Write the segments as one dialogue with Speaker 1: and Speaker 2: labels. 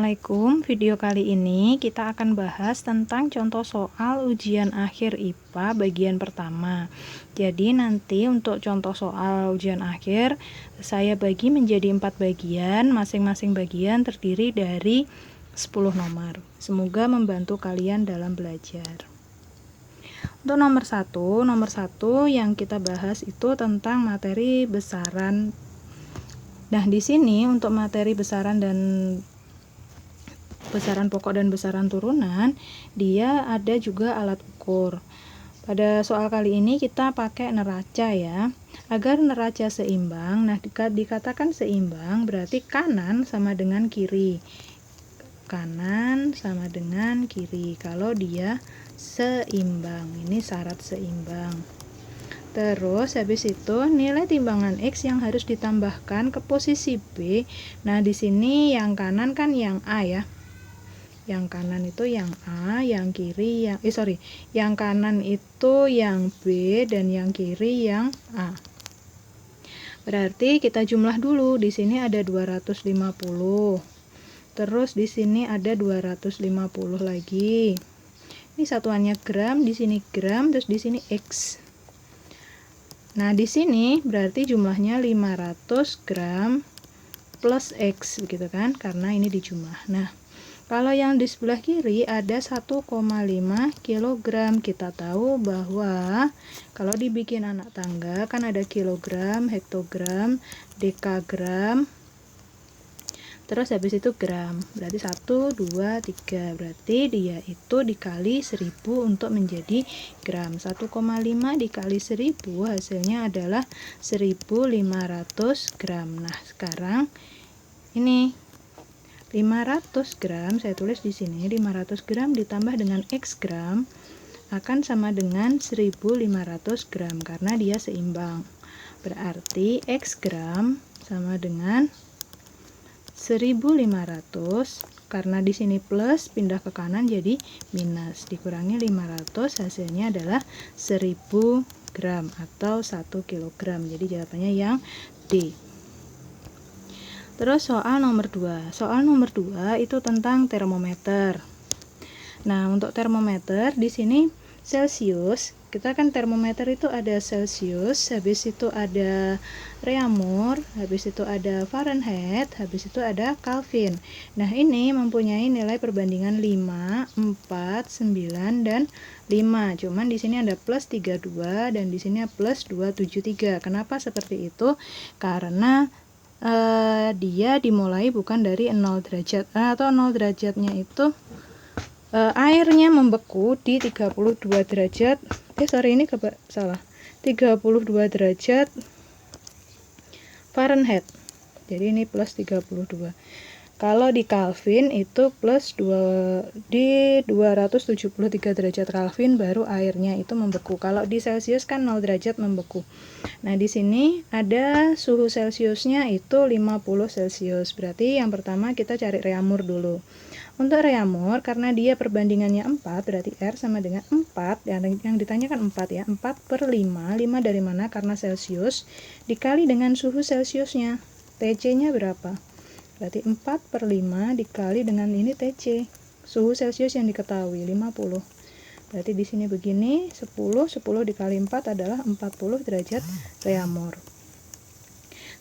Speaker 1: Assalamualaikum. Video kali ini kita akan bahas tentang contoh soal ujian akhir IPA bagian pertama. Jadi nanti untuk contoh soal ujian akhir saya bagi menjadi 4 bagian, masing-masing bagian terdiri dari 10 nomor. Semoga membantu kalian dalam belajar. Untuk nomor satu yang kita bahas itu tentang materi besaran. Nah, di sini untuk materi besaran pokok dan besaran turunan, dia ada juga alat ukur. Pada soal kali ini kita pakai neraca ya. Agar neraca seimbang, nah dikatakan seimbang berarti kanan sama dengan kiri. Kanan sama dengan kiri kalau dia seimbang. Ini syarat seimbang. Terus habis itu nilai timbangan X yang harus ditambahkan ke posisi B. Nah, di sini yang kanan kan yang A ya. Yang kanan itu yang A, yang kiri yang kanan itu yang B dan yang kiri yang A. Berarti kita jumlah dulu. Di sini ada 250. Terus di sini ada 250 lagi. Ini satuannya gram, di sini gram, terus di sini X. Nah, di sini berarti jumlahnya 500 gram plus X begitu kan? Karena ini dijumlah. Nah, kalau yang di sebelah kiri ada 1,5 kg. Kita tahu bahwa kalau dibikin anak tangga kan ada kilogram, hektogram, dekagram, terus habis itu gram. Berarti 1, 2, 3. Berarti dia itu dikali 1000 untuk menjadi gram. 1,5 dikali 1000 hasilnya adalah 1500 gram. Nah, sekarang ini 500 gram, saya tulis di sini 500 gram ditambah dengan X gram akan sama dengan 1500 gram karena dia seimbang. Berarti X gram sama dengan 1500, karena di sini plus pindah ke kanan jadi minus, dikurangi 500 hasilnya adalah 1000 gram atau 1 kg. Jadi jawabannya yang D. Terus soal nomor 2. Soal nomor 2 itu tentang termometer. Nah, untuk termometer di sini Celsius. Kita kan termometer itu ada Celsius, habis itu ada Reaumur, habis itu ada Fahrenheit, habis itu ada Kelvin. Nah, ini mempunyai nilai perbandingan 5, 4, 9 dan 5. Cuman di sini ada plus 32 dan di sini plus 273. Kenapa seperti itu? Karena dia dimulai bukan dari 0 derajat atau 0 derajatnya itu airnya membeku di 32 derajat 32 derajat Fahrenheit. Jadi ini plus 32. Kalau di Kelvin itu plus 273 derajat Kelvin baru airnya itu membeku. Kalau di Celsius kan 0 derajat membeku. Nah, di sini ada suhu Celsiusnya itu 50 Celsius. Berarti yang pertama kita cari Reaumur dulu. Untuk Reaumur karena dia perbandingannya 4, berarti R sama dengan 4. Yang ditanyakan 4 ya. 4 per 5. 5 dari mana? Karena Celsius dikali dengan suhu Celsiusnya. TC-nya berapa? Berarti 4 per 5 dikali dengan ini TC. Suhu Celsius yang diketahui 50. Berarti di sini begini, 10 dikali 4 adalah 40 derajat Reaumur.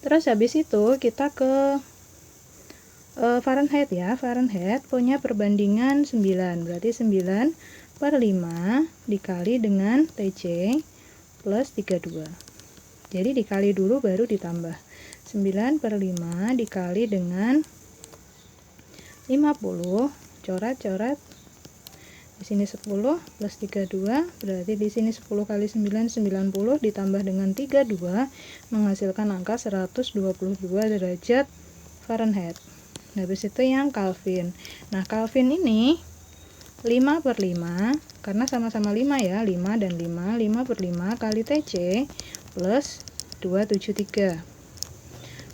Speaker 1: Terus habis itu kita ke Fahrenheit ya. Fahrenheit punya perbandingan 9. Berarti 9 per 5 dikali dengan TC plus 32. Jadi dikali dulu baru ditambah. 9 per 5 dikali dengan 50, coret-coret. Di sini 10 plus 32, berarti di sini 10 kali 9 90 ditambah dengan 32 menghasilkan angka 122 derajat Fahrenheit. Nah, habis itu yang Kelvin. Nah, Kelvin ini 5 per 5 karena sama-sama 5 ya, 5 dan 5, 5 per 5 kali TC plus 273.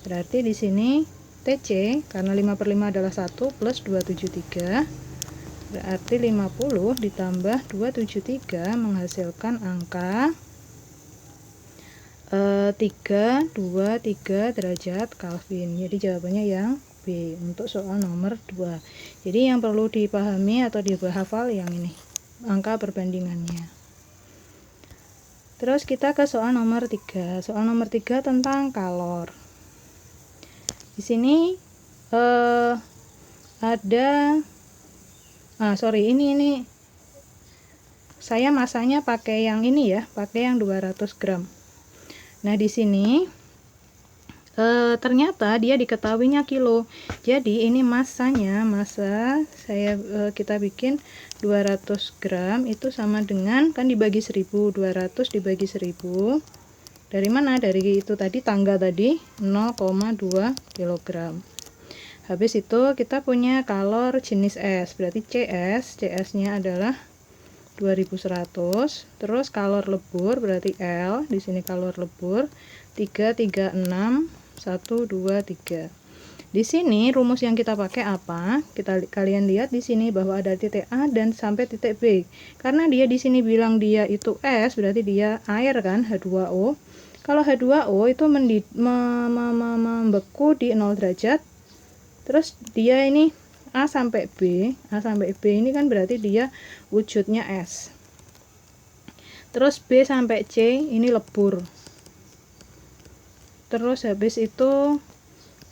Speaker 1: Berarti di sini TC karena 5 per 5 adalah 1 plus 273. Berarti 50 ditambah 273 menghasilkan angka 323 derajat Kelvin. Jadi jawabannya yang B. B untuk soal nomor 2. Jadi yang perlu dipahami atau dihafal yang ini, angka perbandingannya. Terus kita ke soal nomor 3. Soal nomor 3 tentang kalor. Di sini ada ini saya masanya pakai yang ini ya, pakai yang 200 gram. Nah, di sini ternyata dia diketahuinya kilo. Jadi ini masanya, kita bikin 200 gram itu sama dengan, kan dibagi 1000, 200 dibagi 1000. Dari mana? Dari itu tadi, tangga tadi, 0,2 kg. Habis itu kita punya kalor jenis S, berarti CS-nya adalah 2100. Terus kalor lebur berarti L, di sini kalor lebur 336 1 2 3. Di sini rumus yang kita pakai apa? Kalian lihat di sini bahwa ada titik A dan sampai titik B. Karena dia di sini bilang dia itu S, berarti dia air kan, H2O. Kalau H2O itu membeku di 0 derajat. Terus dia ini A sampai B ini kan berarti dia wujudnya S. Terus B sampai C ini lebur. Terus habis itu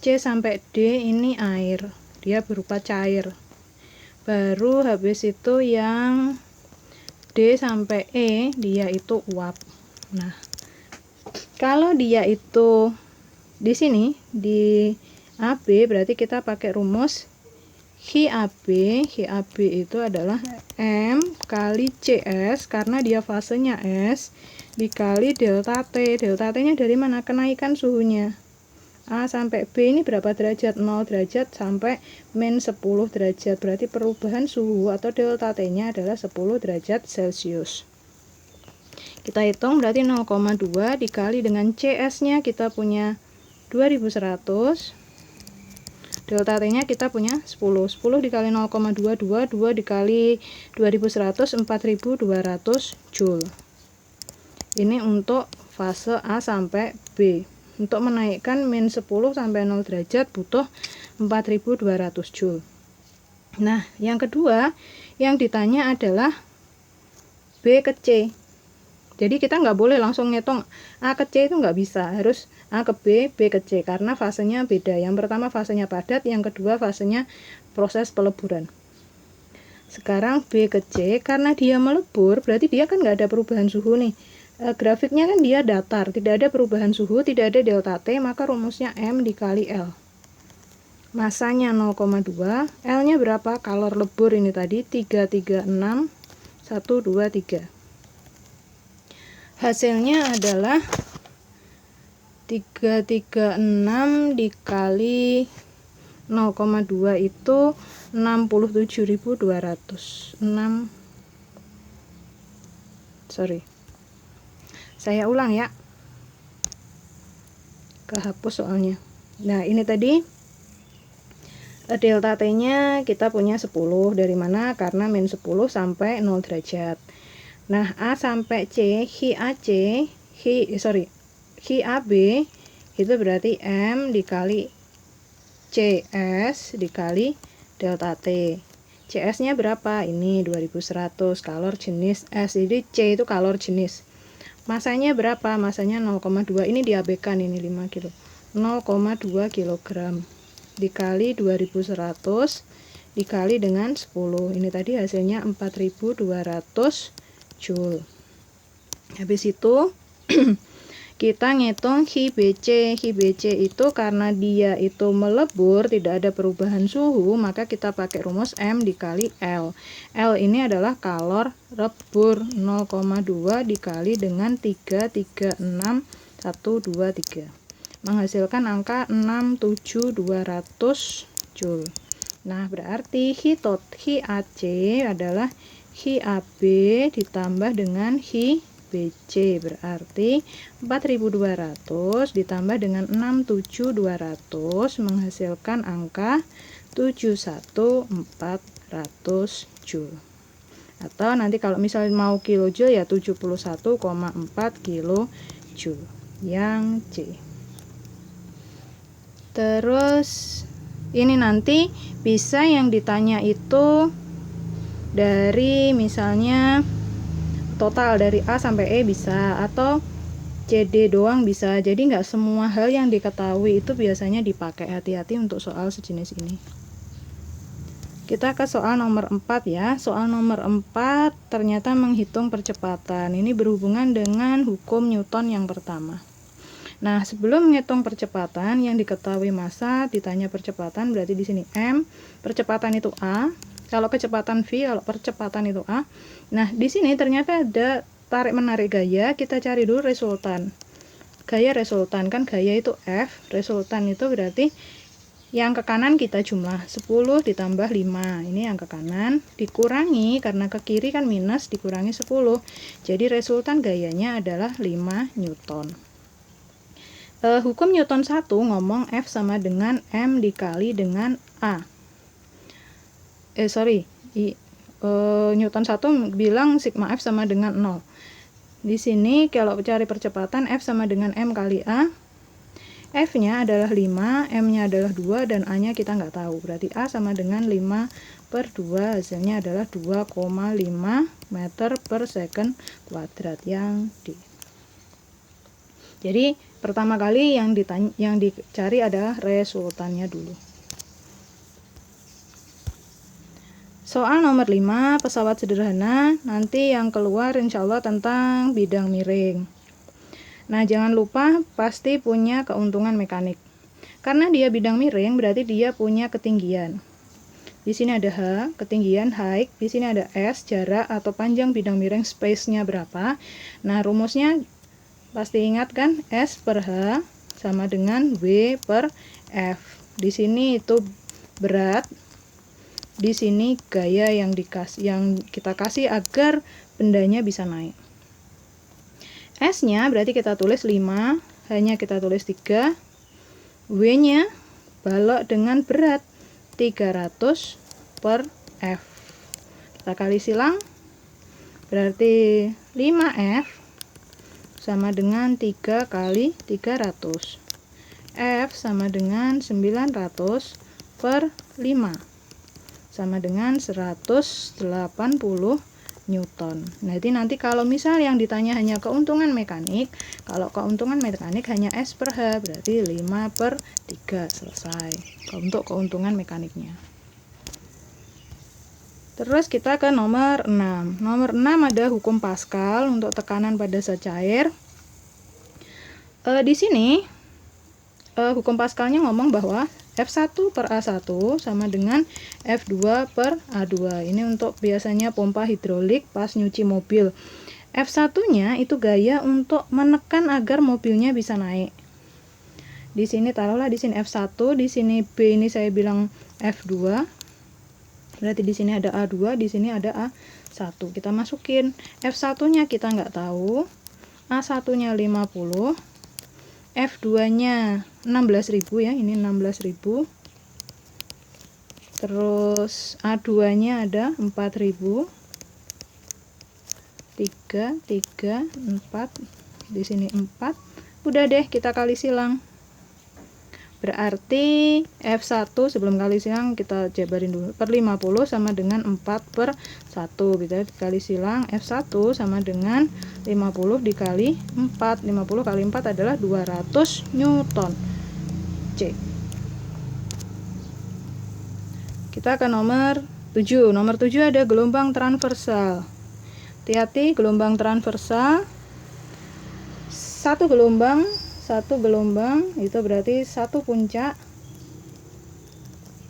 Speaker 1: C sampai D ini air, dia berupa cair. Baru habis itu yang D sampai E dia itu uap. Nah, kalau dia itu di sini di AB berarti kita pakai rumus HAB itu adalah M kali CS karena dia fasenya S dikali delta T. Delta T-nya dari mana? Kenaikan suhunya. A sampai B ini berapa derajat? 0 derajat sampai min 10 derajat. Berarti perubahan suhu atau delta T-nya adalah 10 derajat Celcius. Kita hitung berarti 0,2 dikali dengan CS-nya kita punya 2100. Delta T-nya kita punya 10 dikali 0,22, 2 dikali 2100, 4200 Joule. Ini untuk fase A sampai B. Untuk menaikkan min 10 sampai 0 derajat butuh 4200 Joule. Nah, yang kedua yang ditanya adalah B ke C. Jadi kita nggak boleh langsung ngitung A ke C, itu nggak bisa, harus A ke B, B ke C, karena fasenya beda. Yang pertama fasenya padat, yang kedua fasenya proses peleburan. Sekarang B ke C, karena dia melebur, berarti dia kan nggak ada perubahan suhu nih. Grafiknya kan dia datar, tidak ada perubahan suhu, tidak ada delta T, maka rumusnya M dikali L. Masanya 0,2, L-nya berapa? Kalor lebur ini tadi 336 123. Hasilnya adalah 336 dikali 0,2 itu 67.200. Saya ulang ya. Kehapus soalnya. Nah, ini tadi delta T-nya kita punya 10. Dari mana? Karena min 10 sampai 0 derajat. Nah, A sampai C, HAB itu berarti M dikali CS dikali delta T. CS-nya berapa? Ini 2100, kalor jenis S. Jadi C itu kalor jenis. Masanya berapa? Masanya 0,2. Ini diabaikan, ini 5 kilo. 0,2 kg dikali 2100 dikali dengan 10. Ini tadi hasilnya 4200 Joule. Habis itu kita ngitung HBC. HBC itu karena dia itu melebur, tidak ada perubahan suhu, maka kita pakai rumus M dikali L. L ini adalah kalor lebur, 0,2 dikali dengan 336 123. Menghasilkan angka 67200 Joule. Nah, berarti HAC adalah HAB ditambah dengan HBC, berarti 4200 ditambah dengan 67200 menghasilkan angka 71400 Joule. Atau nanti kalau misalnya mau kilojoule ya 71,4 kilojoule yang C. Terus ini nanti bisa yang ditanya itu dari misalnya total dari A sampai E bisa, atau CD doang bisa. Jadi nggak semua hal yang diketahui itu biasanya dipakai. Hati-hati untuk soal sejenis ini. Kita ke soal nomor 4 ya. Soal nomor 4 ternyata menghitung percepatan. Ini berhubungan dengan hukum Newton yang pertama. Nah, sebelum menghitung percepatan yang diketahui massa, ditanya percepatan, berarti di sini M, percepatan itu A. Kalau kecepatan V, kalau percepatan itu A. Nah, di sini ternyata ada tarik menarik gaya, kita cari dulu resultan. Gaya resultan, kan gaya itu F, resultan itu berarti yang ke kanan kita jumlah 10 ditambah 5, ini yang ke kanan, dikurangi, karena ke kiri kan minus, dikurangi 10. Jadi resultan gayanya adalah 5 Newton. Hukum Newton 1 ngomong F sama dengan M dikali dengan A. Newton 1 bilang sigma F sama dengan 0. Di sini kalau cari percepatan F sama dengan M kali A. F-nya adalah 5, M-nya adalah 2, dan A-nya kita nggak tahu. Berarti A sama dengan 5/2, hasilnya adalah 2,5 meter per second kuadrat yang D. Jadi pertama kali yang dicari adalah resultannya dulu. Soal nomor 5, pesawat sederhana. Nanti yang keluar insya Allah tentang bidang miring. Nah, jangan lupa pasti punya keuntungan mekanik. Karena dia bidang miring, berarti dia punya ketinggian. Di sini ada H, ketinggian height. Di sini ada S, jarak atau panjang bidang miring, space-nya berapa. Nah, rumusnya pasti ingat kan? S per H sama dengan W per F. Di sini itu berat. Di sini gaya yang kita kasih agar bendanya bisa naik. S-nya berarti kita tulis 5, H-nya kita tulis 3, W-nya balok dengan berat 300 per F. Kita kali silang, berarti 5F sama dengan 3 kali 300. F sama dengan 900 per 5, sama dengan 180 Newton. Nah, ini nanti kalau misal yang ditanya hanya keuntungan mekanik, kalau keuntungan mekanik hanya S per H, berarti 5/3, selesai untuk keuntungan mekaniknya. Terus kita ke nomor 6. Nomor 6 ada hukum Pascal untuk tekanan pada zat cair. Di sini hukum Pascalnya ngomong bahwa F1 per A1 sama dengan F2 per A2. Ini untuk biasanya pompa hidrolik pas nyuci mobil. F1-nya itu gaya untuk menekan agar mobilnya bisa naik. Di sini taruhlah di sini F1, di sini B ini saya bilang F2. Berarti di sini ada A2, di sini ada A1. Kita masukin. F1-nya kita nggak tahu. A1-nya 50. F2-nya 16.000 ya, ini 16.000. Terus A2-nya ada 4.000. 3, 4. Di sini 4. Udah deh, kita kali silang. Berarti F1 sebelum kali silang kita jabarin dulu. Per 50 sama dengan 4/1. Kita kali silang, F1 sama dengan 50 dikali 4. 50 kali 4 adalah 200 Newton. C. Kita ke nomor 7. Nomor 7 ada gelombang transversal. Hati-hati, gelombang transversal. Satu gelombang itu berarti satu puncak,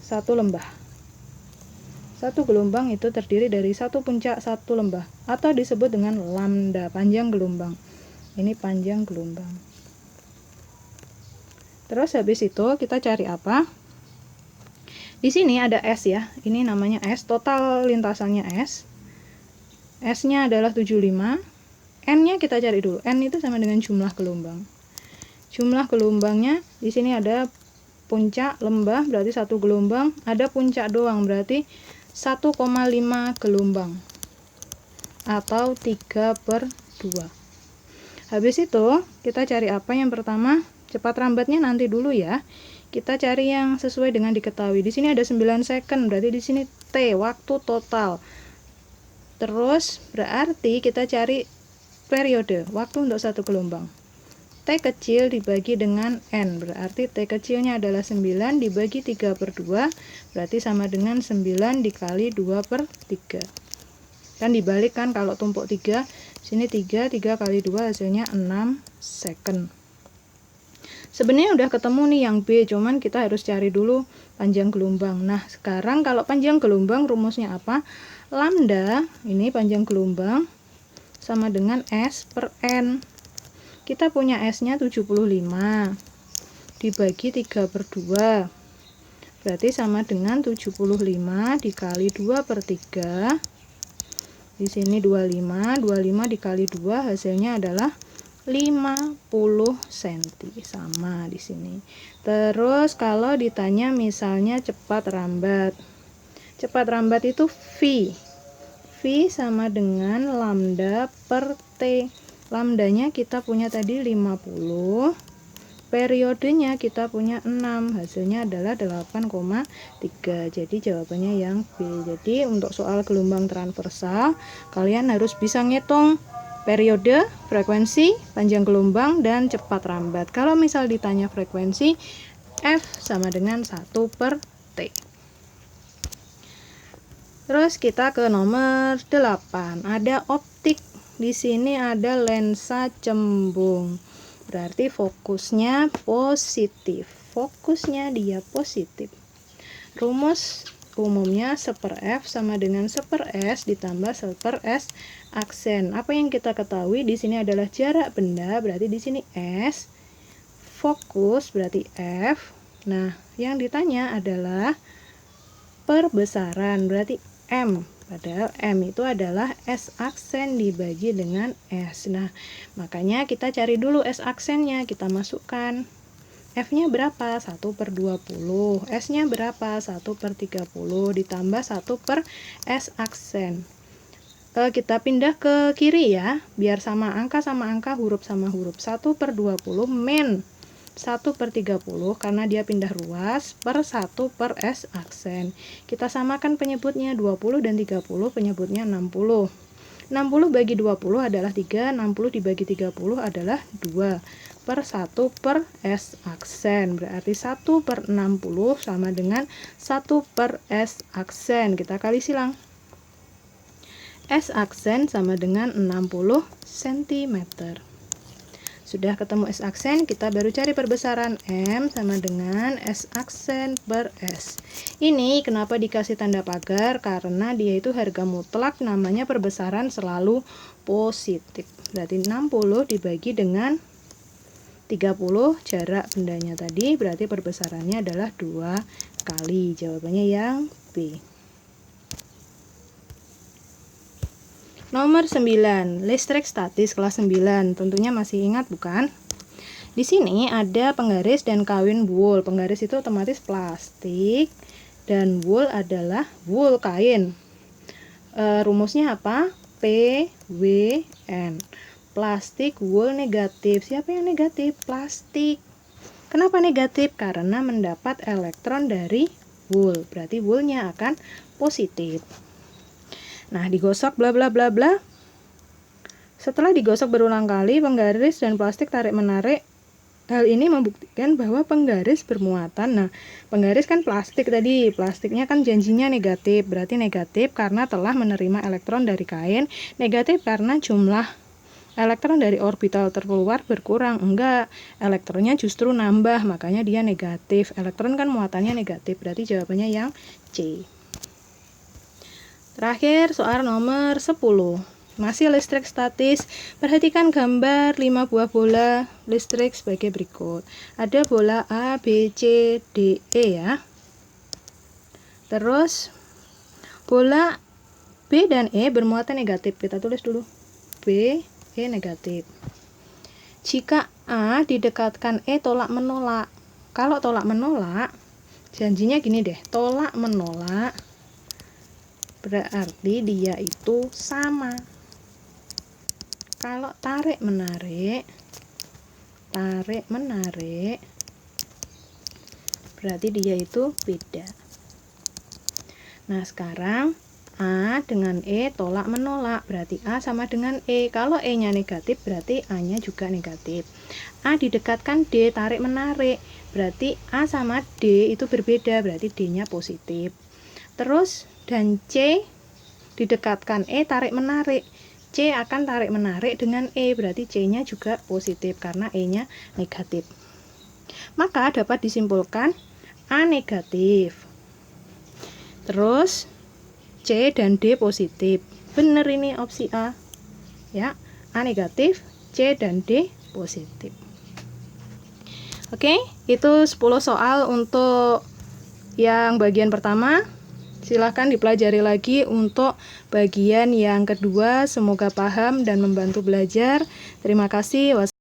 Speaker 1: satu lembah. Satu gelombang itu terdiri dari satu puncak, satu lembah, atau disebut dengan lambda, panjang gelombang. Ini panjang gelombang. Terus habis itu kita cari apa? Di sini ada S ya. Ini namanya S, total lintasannya S. S-nya adalah 75. N-nya kita cari dulu. N itu sama dengan jumlah gelombang. Jumlah gelombangnya di sini ada puncak, lembah, berarti satu gelombang, ada puncak doang, berarti 1,5 gelombang atau 3/2. Habis itu kita cari apa yang pertama? Cepat rambatnya nanti dulu ya. Kita cari yang sesuai dengan diketahui. Di sini ada 9 second, berarti di sini T, waktu total. Terus berarti kita cari periode, waktu untuk satu gelombang. T kecil dibagi dengan N, berarti T kecilnya adalah 9 dibagi 3/2, berarti sama dengan 9 dikali 2/3. Kan dibalik kan, kalau tumpuk 3, sini 3 kali 2 hasilnya 6 second. Sebenarnya udah ketemu nih yang B, cuman kita harus cari dulu panjang gelombang. Nah, sekarang kalau panjang gelombang rumusnya apa? Lambda, ini panjang gelombang, sama dengan S per N. Kita punya S-nya 75, dibagi 3/2, berarti sama dengan 75 dikali 2/3. Di sini 25 dikali 2 hasilnya adalah 50 cm, sama di sini. Terus kalau ditanya misalnya cepat rambat. Cepat rambat itu V. V sama dengan lambda per T. Lambdanya kita punya tadi 50. Periodenya kita punya 6. Hasilnya adalah 8,3. Jadi jawabannya yang B. Jadi untuk soal gelombang transversal kalian harus bisa ngitung periode, frekuensi, panjang gelombang, dan cepat rambat. Kalau misal ditanya frekuensi, F sama dengan 1/T. Terus kita ke nomor 8. Ada optik. Di sini ada lensa cembung. Berarti fokusnya positif. Fokusnya dia positif. Rumus umumnya 1/F sama dengan 1/S ditambah 1/S aksen. Apa yang kita ketahui di sini adalah jarak benda, berarti di sini S. Fokus berarti F. Nah, yang ditanya adalah perbesaran, berarti M. Padahal M itu adalah S aksen dibagi dengan S. Nah, makanya kita cari dulu S aksennya, kita masukkan. F-nya berapa? 1/20. S-nya berapa? 1/30 ditambah 1/S aksen. Kita pindah ke kiri ya, biar sama angka, huruf sama huruf. 1/20 min 1/30 karena dia pindah ruas per 1/S aksen. Kita samakan penyebutnya 20 dan 30, penyebutnya 60. 60 bagi 20 adalah 3, 60 dibagi 30 adalah 2 per 1/S aksen. Berarti 1/60 sama dengan 1/S aksen. Kita kali silang. S aksen sama dengan 60 cm. Sudah ketemu S aksen, kita baru cari perbesaran. M sama dengan S aksen per S. Ini kenapa dikasih tanda pagar? Karena dia itu harga mutlak, namanya perbesaran selalu positif. Berarti 60 dibagi dengan 30 jarak bendanya tadi, berarti perbesarannya adalah 2 kali. Jawabannya yang B. Nomor 9, listrik statis kelas 9. Tentunya masih ingat bukan? Di sini ada penggaris dan kawin wool. Penggaris itu otomatis plastik dan wool adalah wool kain. Rumusnya apa? PWN. Plastik, wool negatif. Siapa yang negatif? Plastik. Kenapa negatif? Karena mendapat elektron dari wool. Berarti woolnya akan positif. Nah, digosok bla bla bla bla. Setelah digosok berulang kali, penggaris dan plastik tarik-menarik. Hal ini membuktikan bahwa penggaris bermuatan. Nah, penggaris kan plastik tadi. Plastiknya kan janjinya negatif. Berarti negatif karena telah menerima elektron dari kain. Negatif karena jumlah elektron dari orbital terkeluar berkurang. Enggak, elektronnya justru nambah. Makanya dia negatif. Elektron kan muatannya negatif. Berarti jawabannya yang C. Terakhir, soal nomor 10. Masih listrik statis. Perhatikan gambar 5 buah bola listrik sebagai berikut. Ada bola A, B, C, D, E ya. Terus bola B dan E bermuatan negatif. Kita tulis dulu. B, E negatif. Jika A didekatkan E tolak menolak. Kalau tolak menolak, janjinya gini deh. Tolak menolak berarti dia itu sama. Kalau tarik menarik berarti dia itu beda. Nah, sekarang A dengan E tolak menolak, berarti A sama dengan E. Kalau E-nya negatif, berarti A-nya juga negatif. A didekatkan D, tarik menarik, berarti A sama D itu berbeda, berarti D-nya positif. Terus, dan C didekatkan E, tarik menarik, C akan tarik menarik dengan E, berarti C-nya juga positif karena E-nya negatif. Maka dapat disimpulkan A negatif. Terus C dan D positif. Benar ini opsi A. Ya, A negatif, C dan D positif. Oke, itu 10 soal untuk yang bagian pertama. Silahkan dipelajari lagi untuk bagian yang kedua. Semoga paham dan membantu belajar. Terima kasih.